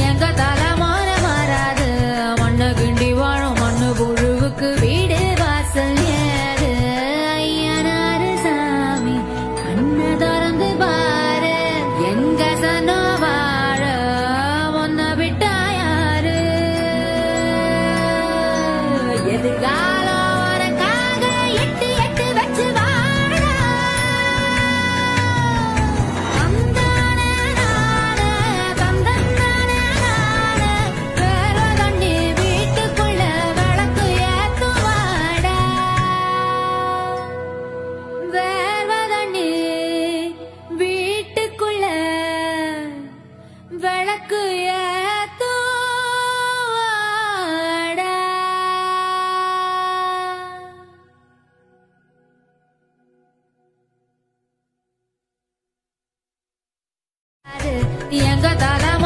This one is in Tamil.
எங்க தலைமான மாறாது மண்ணு கிண்டி வாழும் மண்ணு புழுவுக்கு வீடு வாசல் ஏது ஐயனாரு சாமி கண்ணு திறந்து பாரு எங்க சனோ வாழ ஒன்ன விட்டா யாரு எதிர்காலம் உனக்காக எட்டு எட்டு வச்சு வாழ தந்தானே நானே தந்தந்தானே நானே வேர்வை தண்ணி வீட்டுக்குள்ள விளக்கு ஏத்துவாடா வேர்வை தண்ணி வீட்டுக்குள்ள விளக்கு